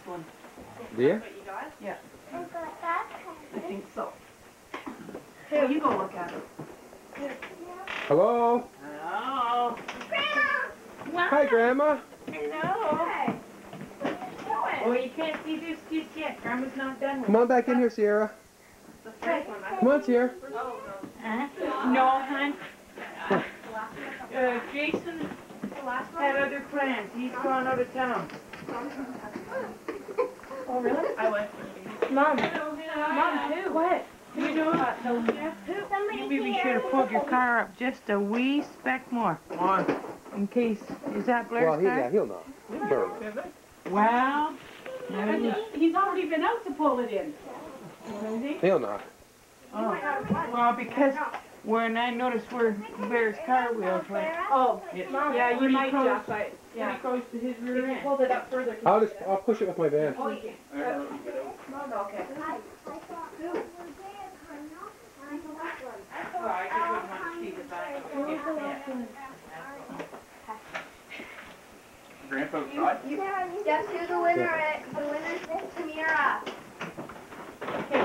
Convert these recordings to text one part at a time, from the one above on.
one. Do you? What you got? Yeah. I got that. I think so. Well, you go look at it. Hello? Hello. Grandma! Hi, Grandma. Hello. Hi. What are you Oh, doing? you can't see this just yet. Grandma's not done with Come on back in here, Sierra. the first one. Come on, Sierra. No, hon. Jason had other plans. He's gone out of town. Oh, really? I went. Mom. Mom, who? What? You doing? Somebody Maybe we here. should have pulled your car up just a wee speck more. Why? In case. Is that Blair's Well, car? he'll know. He'll burn it. Wow. He's already been out to pull it in. He'll not. Oh. Well, because when I noticed where Blair's car wheels went. Oh, Yeah, you when might he goes- just, but yeah, it goes to his rear end. Pulled it up further. I'll push it with my van. Oh, you can. Okay. Well, I just wouldn't want to see the back of it. Grandpa tried? Guess who the winner is? The winner's Tamira.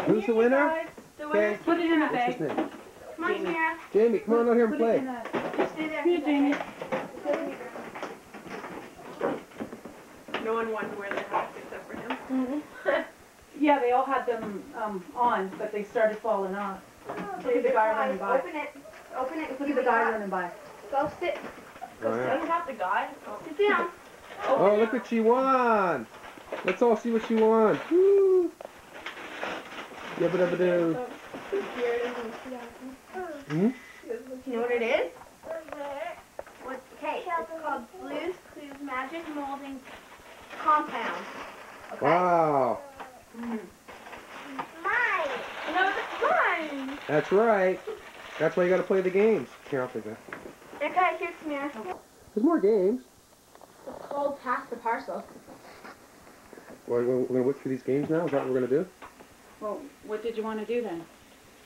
Who's the winner? Okay. Put it in a What's bag. his name? Come on, Tamira. Jamie, come on out here and Put it in play. a... Just stay there. Here, Jamie. No one wanted to wear the hat except for him. Yeah, they all had them on, but they started falling off. Look at the guy running by. Open it. Open it. Look at the guy running by. Go sit. Oh, yeah. Not the guy. Sit down. Oh, look what she won. Let's all see what she won. Woo. Yabba dabba doo. Hmm? You know what it is? Okay, it's called Blue's Clues Magic Molding Compound. Okay? Wow. Mine. No, it's mine. That's right. That's why you gotta play the games. Here, I'll take that. Okay, here's Tamira. There's more games. It's called Pass the Parcel. We're gonna whip through these games now? Is that what we're gonna do? Well, what did you want to do then?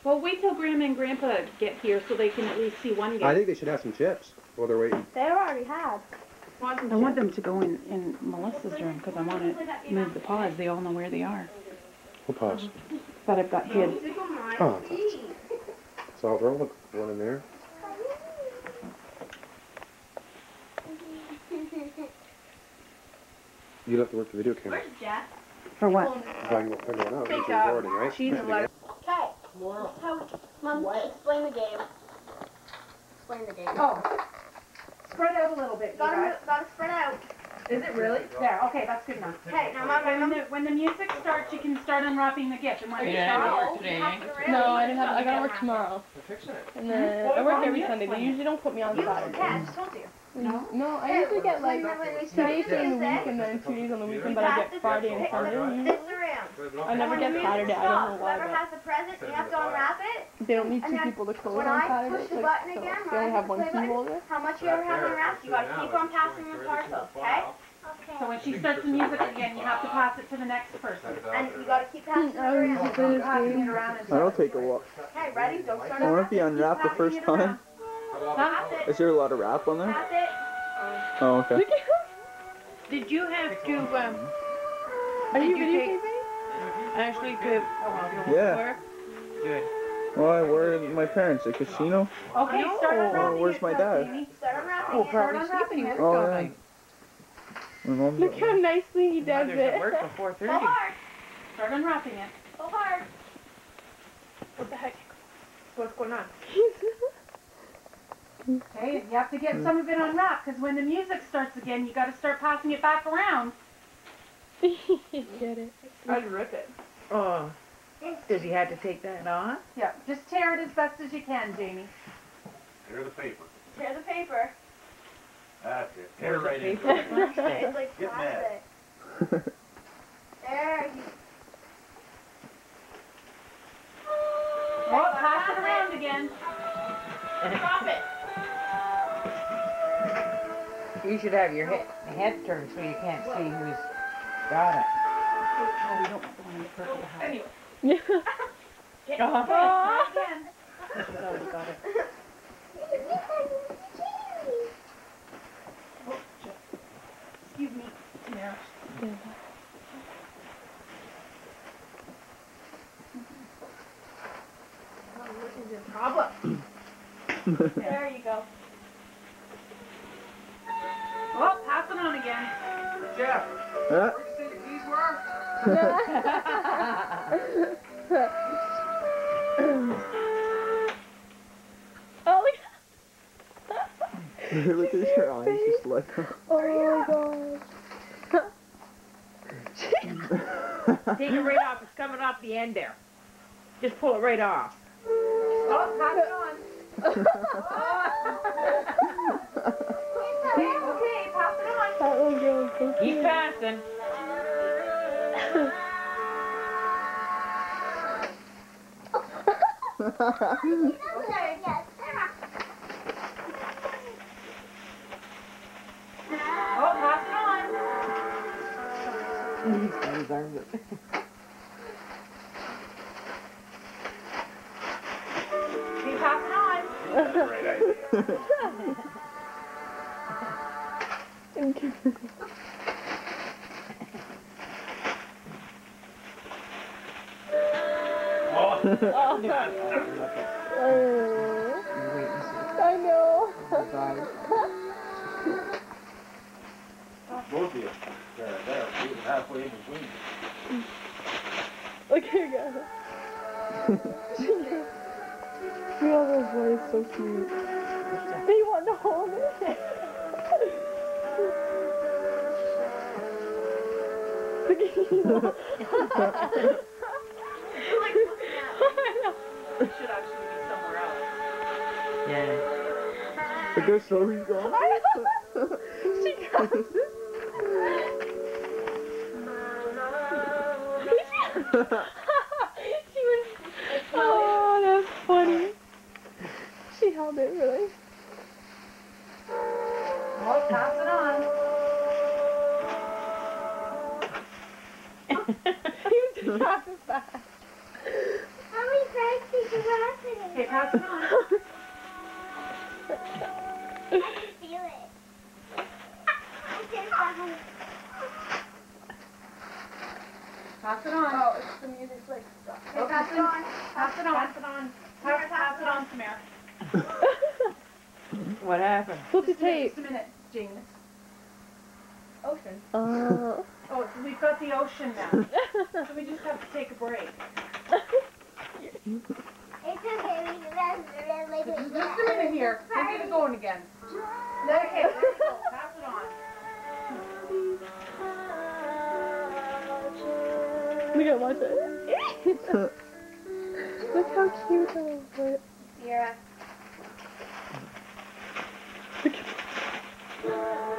Well, wait till Grandma and Grandpa get here so they can at least see one game. I think they should have some chips while they're waiting. They already had. I want them to go in Melissa's room because I want to move the paws. They all know where they are. We'll pause. That I've got hid. Oh, so I'll throw one in there. You'd have to work the video camera. Where's Jeff? For what? If I can go figure it out. Big It's dog. recording, right? She's allowed. Okay. Mom, explain the game. Explain the game. Oh, spread out a little bit, you guys. Gotta spread out. Is it really? There. Okay, that's good enough. Okay, now Mom, When the music starts, you can start unwrapping the gift. And when it stops, No, I didn't have. I gotta work tomorrow. They're fixing it. And then I work every Sunday. They usually don't put me on yeah, Saturday. I just told you. No, I usually get like 2 days during the week and then 2 days on the weekend, but I get Friday and Sunday. This around. I never get Saturday. I don't know why, Whoever has the present, you have to unwrap it. but they don't need And 2 then people to close when on I Saturday. push the Like, button so again, they only have one play key button, holder. how much you ever have unwrapped, you gotta keep on passing the parcel, okay? so when she starts the music again, you have to pass it to the next person. And you gotta keep passing it I was around. just playing this Passing it game. around and That'll take a while. Okay, ready? Don't start I wonder if unwrapping. you unwrap the first time. Pass it. Is there a lot of wrap on there? Pass it. Oh, okay. Did you have to, Are you Did you videotaping? actually to Yeah. work? Good. Well, I work at my parents' at casino. Okay, start unwrapping where's it, my dad? Jamie. Start unwrapping Oh, it. probably sleeping. Oh, yeah. My mom's Look how nicely he does Mother's at work it. before Go 30. hard. Start unwrapping it. Go hard. What the heck? What's going on? Okay, you have to get some of it unwrapped because when the music starts again, you got to start passing it back around. Get it. I'd rip it. Oh. Does he have to take that off? Yeah, just tear it as best as you can, Jamie. Tear the paper. Tear the paper. That's it. Tear right in. Paper. It's like Get mad. plastic. There you Well, pass it around again. Drop it. You should have your head turned so you can't see who's got it. Oh, we don't want the one in the purple house. Anyway. Again. She's already got it. Excuse me. Yeah. There you go. Oh, pass it on again. Jeff, Huh? where'd you say the keys were? Oh, Look at her eyes, just like. oh my god. Take it right off. It's coming off the end there. Just pull it right off. Oh, pass it on. Okay, pass it on. That was really cool. Keep passing. Okay. Yes. Oh, pass it on. Okay, pass it on. That's the right idea. Oh, I know. both of you. There, halfway in between. Look here, guys. Feel this voice so cute. They want to hold it. Look at you. It should actually be somewhere else. Yeah. Look how slow he's going. She got it. She was. Oh, that's funny. She held it really. Oh, pass it on. He was just dropping fast. How many times did you pass it? Okay, pass it on. Feel it. I just got it. Pass it on. Oh, it's the music like stuff. Okay, pass it on. Pass it on. Pass it on. Pass it on, Samara. What happened? Flip the tape. Just a minute, James. Ocean. Oh. Oh, so we've got the ocean now. So we just have to take a break. It's okay. We can like Just a minute here. We'll get it going again. Okay, there you go. Pass it on. Look at watch it. Look how cute that was. Yeah.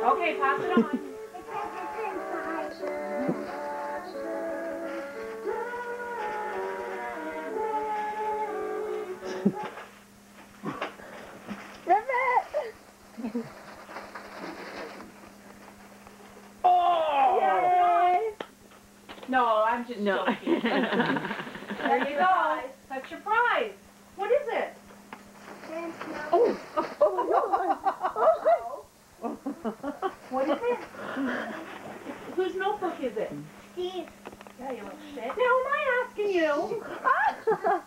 Okay, pass it on. Ribbit! Oh! Yay! No, I'm just No. joking. There you go. That's your prize. What is it? Oh! Oh What is it? Whose notebook is it? Steve. Yeah, you little shit. Now am I asking you? Huh?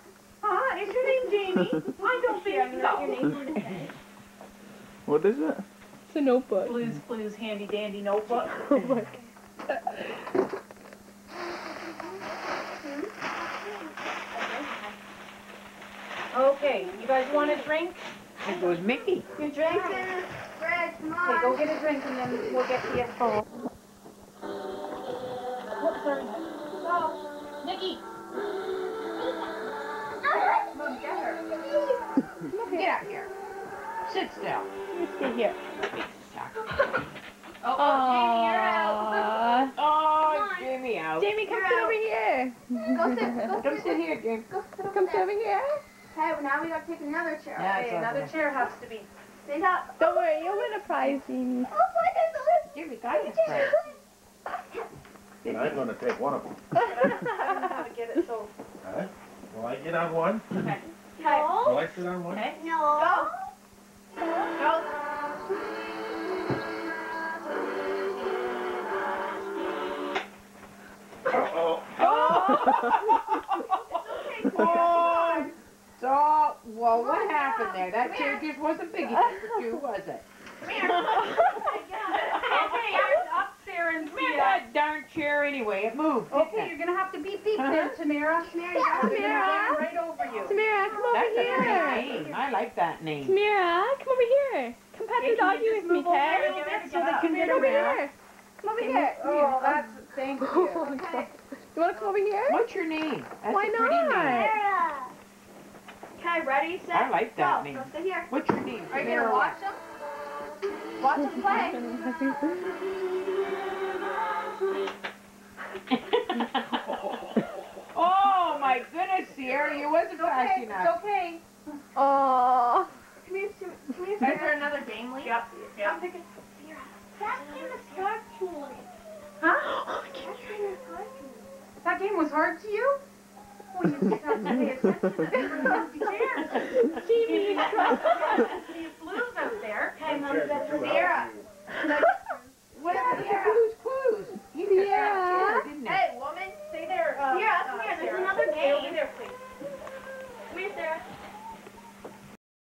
Is your name Jamie? I don't think so. What is it? It's a notebook. Blues Clues handy dandy notebook. Oh my god. Okay, you guys want a drink? There goes Mickey. Your drinks in Fred, come on. Okay, go get a drink and then we'll get to you. Oh. Whoops, sorry. Go. Nikki. Come on, get her. Get out here. Sit still. Let's get here. Oh, Jamie, you're out. Aww. Oh, Jamie out. Jamie, come sit over here. Go sit. Come sit here, Jamie. Go sit over Come sit there. over here. Okay, well now we gotta take another chair. Yeah, Okay, another chair has to be. Sit up. Don't worry, you'll win a prize, Jamie. Oh, what is Jamie got his it? friend. And I'm gonna take one of them. I don't know how to get it so. Alright. Will I get on one? Okay. No. Will I sit on one? Okay. No. Go. Uh-oh. Oh! Oh, So, well, what happened there? That chair just wasn't big enough for two, was it? Okay, I'm up, Sharon. Come here, that darn chair anyway. It moved. didn't Okay, it? you're gonna have to beep beep there, Tamara. Tamara. Right over you. Tamara, come over That's a here. pretty name. I like that name. Tamara, come over here. Come pet the doggy with me, okay? A little bit so they can Come get over around. here. Come over here. Oh, that's, thank you. Okay. You want to come over here? What's your name? That's Why a pretty name. not? Okay, ready, set, I like that go. name. Go sit here. What's your name? Are you gonna watch them? Watch them play. Oh my goodness, Sierra, you wasn't fast It's enough. okay. Oh. Come here, come here. Is there another game, Lee? Yep. I'm picking Sierra. That game is hard to me. Huh? That game was hard to you? Well, you just have to pay attention to the chairs. Jamie, See if Blue's up there. Okay, Mom, Chairs that's are too Sierra. What happened to Blue's Clues? He just got Yeah. chair, didn't he? Hey, woman, stay there. Sierra, come here, there's another Stay over game. there, please. Come here, Sarah.